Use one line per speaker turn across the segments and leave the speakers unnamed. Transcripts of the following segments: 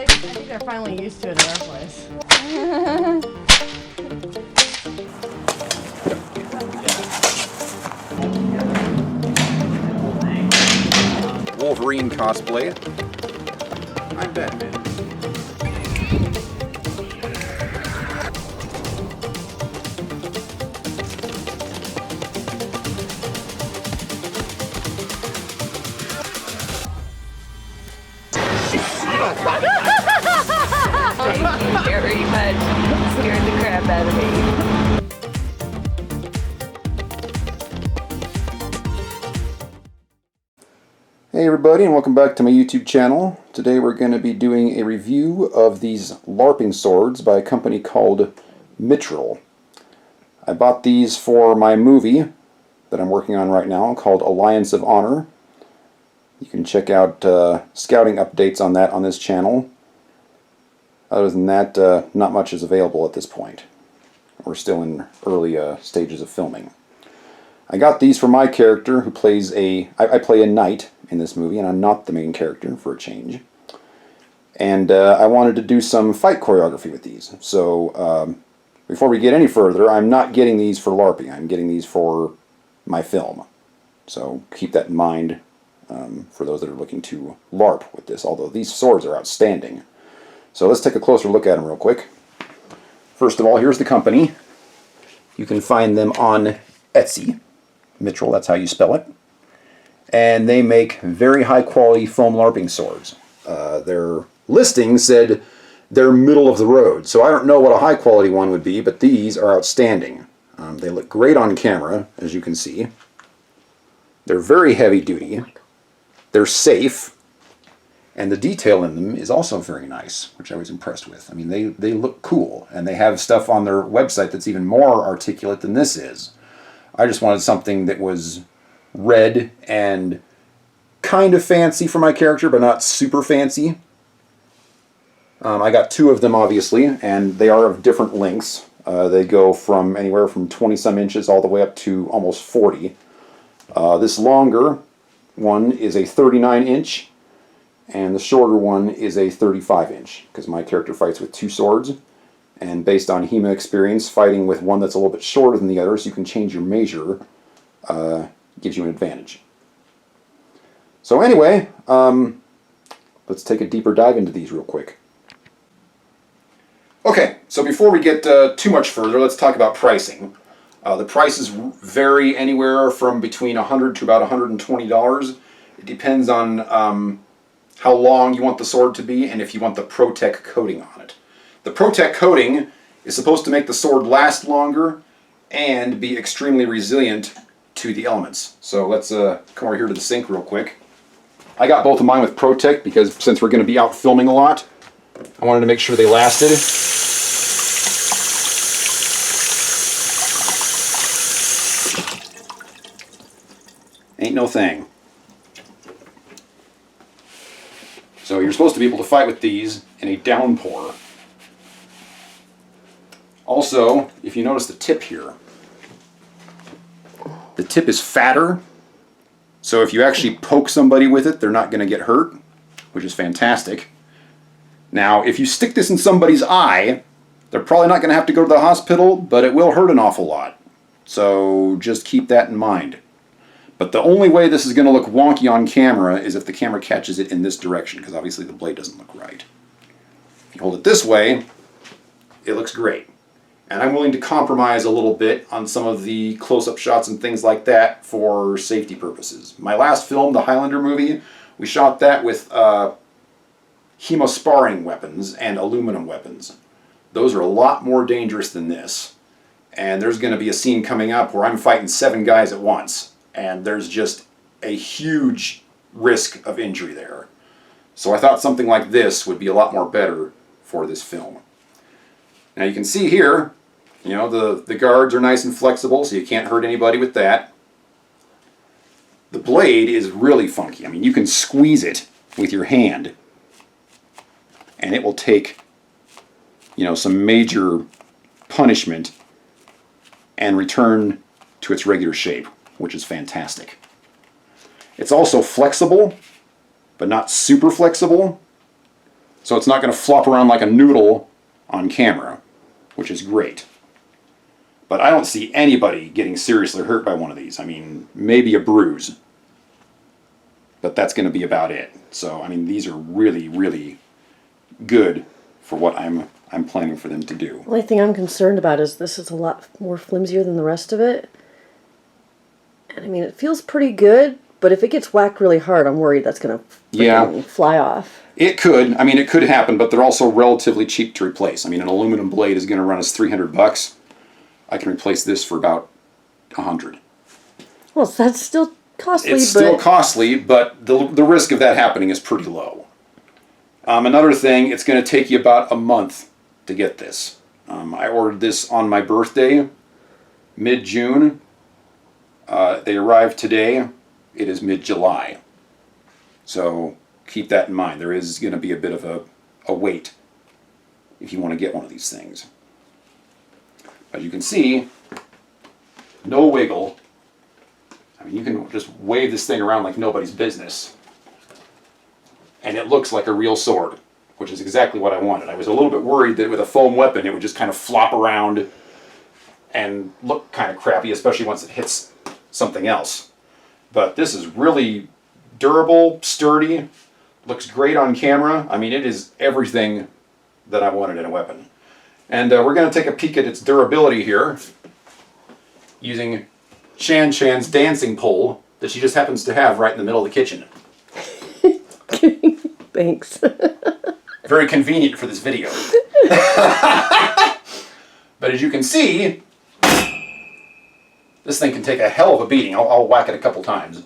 I think they're finally used to it in our place.
Wolverine cosplay. I'm Batman.
Thank you very much. You scared the crap out of me.
Hey everybody, and welcome back to my YouTube channel. Today we're going to be doing a review of these LARPing swords by a company called Mitryl. I bought these for my movie that I'm working on right now called Alliance of Honor. You can check out scouting updates on that on this channel. Other than that, not much is available at this point. We're still in early stages of filming. I got these for my character who plays I play a knight in this movie, and I'm not the main character for a change. And I wanted to do some fight choreography with these. So before we get any further, I'm not getting these for LARPing. I'm getting these for my film. So keep that in mind for those that are looking to LARP with this, although these swords are outstanding. So let's take a closer look at them real quick. First of all, here's the company. You can find them on Etsy. Mitryl, that's how you spell it. And they make very high quality foam LARPing swords. Their listing said they're middle of the road, so I don't know what a high quality one would be, but these are outstanding. They look great on camera, as you can see. They're very heavy duty. They're safe. And the detail in them is also very nice, which I was impressed with. I mean, they look cool, and they have stuff on their website that's even more articulate than this is. I just wanted something that was red and kind of fancy for my character, but not super fancy. I got two of them, obviously, and they are of different lengths. They go from anywhere from 20-some inches all the way up to almost 40. This longer one is a 39-inch, and the shorter one is a 35-inch, because my character fights with two swords. And based on HEMA experience, fighting with one that's a little bit shorter than the other, so you can change your measure, gives you an advantage. So anyway, let's take a deeper dive into these real quick. Okay, so before we get too much further, let's talk about pricing. The prices vary anywhere from between $100 to about $120. It depends on how long you want the sword to be and if you want the ProTech coating on it. The ProTech coating is supposed to make the sword last longer and be extremely resilient to the elements. So let's come over here to the sink real quick. I got both of mine with ProTech because since we're going to be out filming a lot, I wanted to make sure they lasted. Ain't no thing. So you're supposed to be able to fight with these in a downpour. Also, if you notice the tip here, the tip is fatter, so if you actually poke somebody with it, they're not going to get hurt, which is fantastic. Now, if you stick this in somebody's eye, they're probably not going to have to go to the hospital, but it will hurt an awful lot. So just keep that in mind. But the only way this is going to look wonky on camera is if the camera catches it in this direction, because obviously the blade doesn't look right. If you hold it this way, it looks great. And I'm willing to compromise a little bit on some of the close-up shots and things like that for safety purposes. My last film, the Highlander movie, we shot that with hemosparring weapons and aluminum weapons. Those are a lot more dangerous than this. And there's going to be a scene coming up where I'm fighting 7 guys at once. And there's just a huge risk of injury there. So I thought something like this would be a lot more better for this film. Now you can see here, you know, the guards are nice and flexible, so you can't hurt anybody with that. The blade is really funky. I mean, you can squeeze it with your hand, and it will take, you know, some major punishment and return to its regular shape, which is fantastic. It's also flexible, but not super flexible. So it's not going to flop around like a noodle on camera, which is great. But I don't see anybody getting seriously hurt by one of these. I mean, maybe a bruise. But that's going to be about it. So, I mean, these are really, really good for what I'm planning for them to do.
The only thing I'm concerned about is this is a lot more flimsier than the rest of it. And I mean, it feels pretty good, but if it gets whacked really hard, I'm worried that's going to fly off.
It could. I mean, it could happen, but they're also relatively cheap to replace. I mean, an aluminum blade is going to run us $300. I can replace this for about $100.
Well, that's still costly.
It's still costly, but the risk of that happening is pretty low. Another thing, it's going to take you about a month to get this. I ordered this on my birthday, mid-June. They arrived today. It is mid-July. So keep that in mind. There is going to be a bit of a wait if you want to get one of these things. As you can see, no wiggle. I mean, you can just wave this thing around like nobody's business. And it looks like a real sword, which is exactly what I wanted. I was a little bit worried that with a foam weapon, it would just kind of flop around and look kind of crappy, especially once it hits something else. But this is really durable, sturdy, looks great on camera. I mean, it is everything that I wanted in a weapon. And we're going to take a peek at its durability here using Shan-Chan's dancing pole that she just happens to have right in the middle of the kitchen.
Thanks.
Very convenient for this video. But as you can see, this thing can take a hell of a beating. I'll whack it a couple times.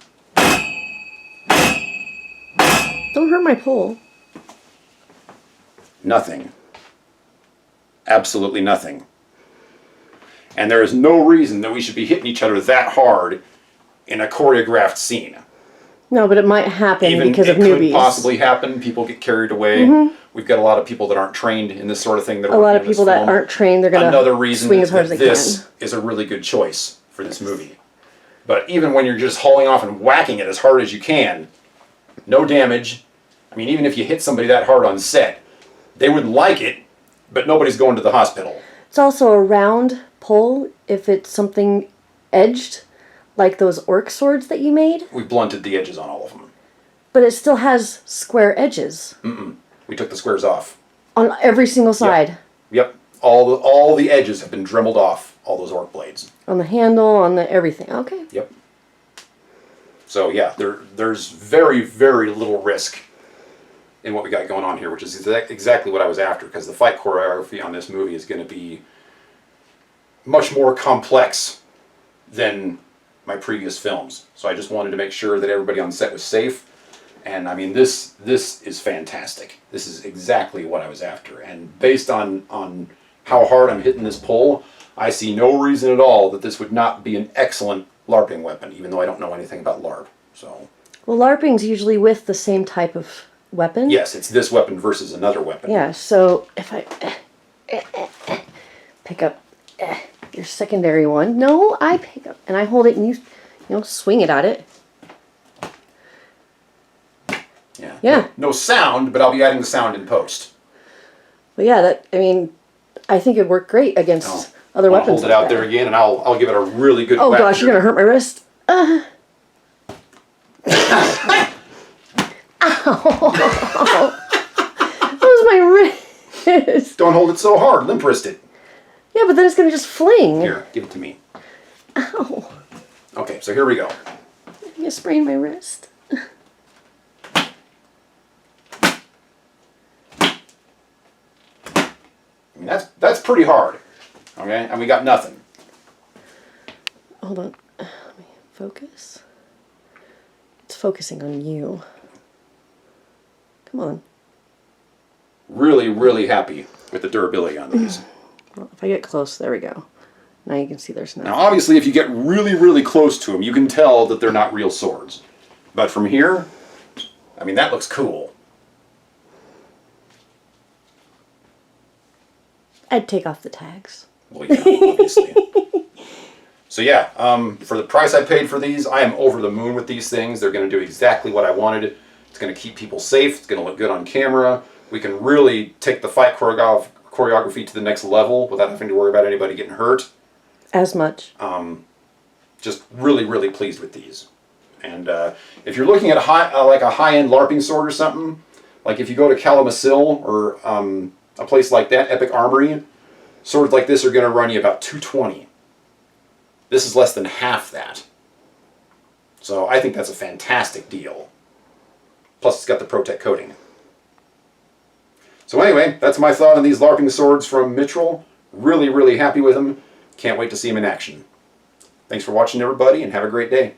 Don't hurt my pole.
Nothing. Absolutely nothing. And there is no reason that we should be hitting each other that hard in a choreographed scene.
No, but it might happen because of
It
newbies.
could possibly happen. People get carried away. We've got a lot of people that aren't trained in this sort of thing. That
A lot of people that aren't trained, they're going to swing as hard as they can.
This is a really good choice for this movie. But even when you're just hauling off and whacking it as hard as you can, no damage. I mean, even if you hit somebody that hard on set, they wouldn't like it, but nobody's going to the hospital.
It's also a round pole if it's something edged, like those orc swords that you made.
We blunted the edges on all of them.
But it still has square edges.
We took the squares off.
On every single side.
Yep. All the edges have been dremeled off, all those orc blades.
On the handle, on the everything. Okay.
Yep. So yeah, there's very, very little risk in what we got going on here, which is exactly what I was after, because the fight choreography on this movie is going to be much more complex than my previous films. So I just wanted to make sure that everybody on set was safe. And I mean, this is fantastic. This is exactly what I was after. And based on how hard I'm hitting this pole, I see no reason at all that this would not be an excellent LARPing weapon, even though I don't know anything about LARP. So. Well,
LARPing's usually with the same type of weapon.
Yes, it's this weapon versus another weapon.
Yeah, so if I pick up your secondary one, no, I pick up and I hold it and you swing it at it.
Yeah.
Yeah.
No sound, but I'll be adding the sound in post.
But yeah, I think it'd work great against other weapons.
I'll hold it out there again, and I'll give it a really good.
Oh gosh, you're gonna hurt my wrist. Ow! That was my wrist.
Don't hold it so hard. Limp wrist it.
Yeah, but then it's gonna just fling.
Here, give it to me.
Ow!
Okay, so here we go.
I'm gonna sprain my wrist.
I mean, that's pretty hard. Okay, and we got nothing.
Hold on. Let me focus. It's focusing on you. Come on.
Really, really happy with the durability on these.
Well, if I get close, there we go. Now you can see there's nothing.
Now, obviously, if you get really, really close to them, you can tell that they're not real swords. But from here, I mean, that looks cool.
I'd take off the tags.
Well, yeah, obviously. So yeah, for the price I paid for these, I am over the moon with these things. They're going to do exactly what I wanted. It's going to keep people safe. It's going to look good on camera. we can really take the fight choreography to the next level without having to worry about anybody getting hurt.
As much.
Just really, really pleased with these. And if you're looking at like a high-end LARPing sword or something, like if you go to Kalamazoo or a place like that, Epic Armory, swords like this are going to run you about $220. This is less than half that. So I think that's a fantastic deal. Plus it's got the Protect coating. So anyway, that's my thought on these LARPing swords from Mitryl. Really, really happy with them. Can't wait to see them in action. Thanks for watching, everybody, and have a great day.